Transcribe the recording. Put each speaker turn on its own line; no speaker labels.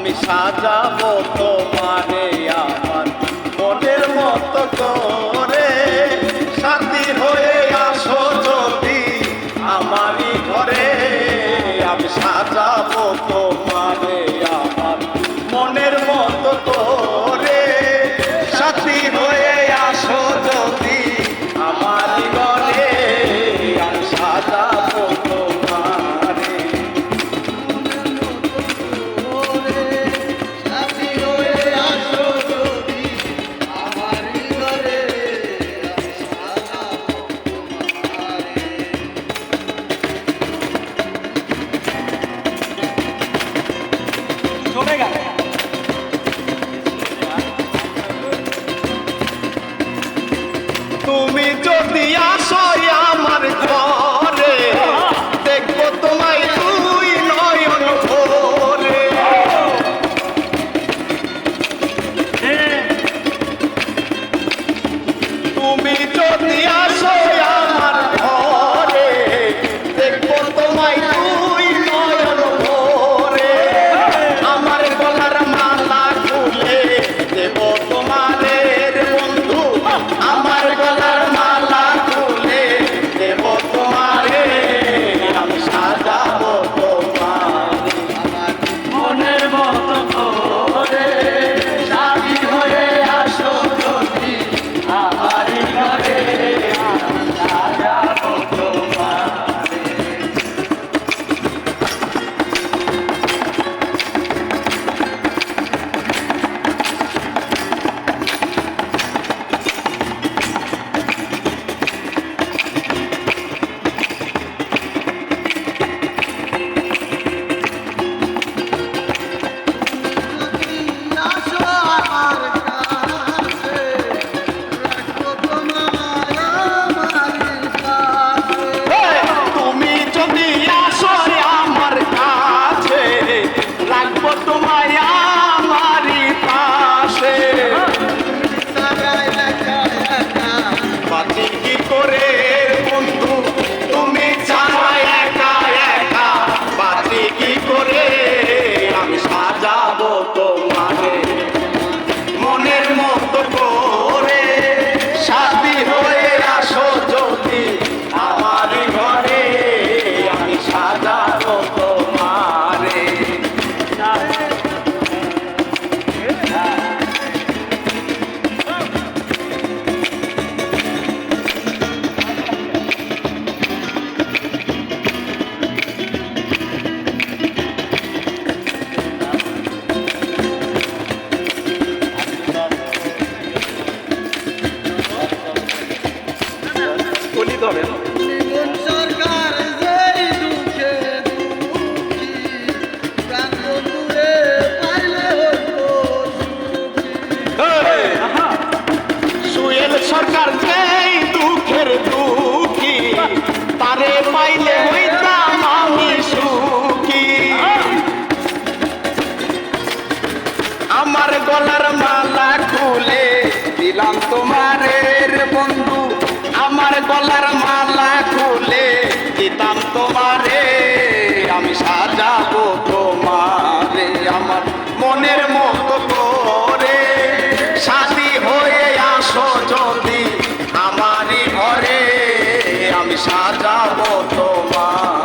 আমি সাজাবো তোমারে আমার মনের মতো করে। সাথী হয়ে আসো যদি আমারই ঘরে, আমি সাজাবো তোমারে আমার মনের মতো করে। সাথী হয়ে আসো যদি আমারই ঘরে, আমি সাজাবো তোমারে। তুমি যদি আসো আমার ঘরে, দেখবো তোমায় দুই নয়ন ভরে। তুমি যদি আসো আমার ঘরে, দেখবো তোমায় দুই নয়ন ভরে। আমার গলার মালা খুলে দেব তোমারে বন্ধু, আমার গলার মালা খুলে দেব তোমারে। আমি সাজাবো তোমারে আমার মনের মতো করে। সাথী হয়ে আসো যদি আমারই ঘরে, আমি সাজাবো তোমারে। তুমি যদি আসো আমার কাছে, রাখবো তোমায় আমারই পাশে। বাঁচি কি করে বন্ধু তুমি ছাড়া একা একা, বাঁচি কি করে। আমি সাজাবো তোমারে মনের মতো করে। সাথী হয়ে আসো যদি আমারই ঘরে, আমি সাজাবো তোমারে। বলি তো হবে না? সুয়েল সরকার যেই দুঃখের দুঃখী, তারে পাইলে হইতাম আমি সুখী। আমার গলার মালা খুলে দিলাম তোমারে রে বন্ধু, আমার গলার মালা খুলে দিতাম তোমারে। আমি সাজাবো তোমারে আমার মনের মতো করে। সাথী হয়ে আসো যদি আমারই ঘরে, আমি সাজাবো তোমার।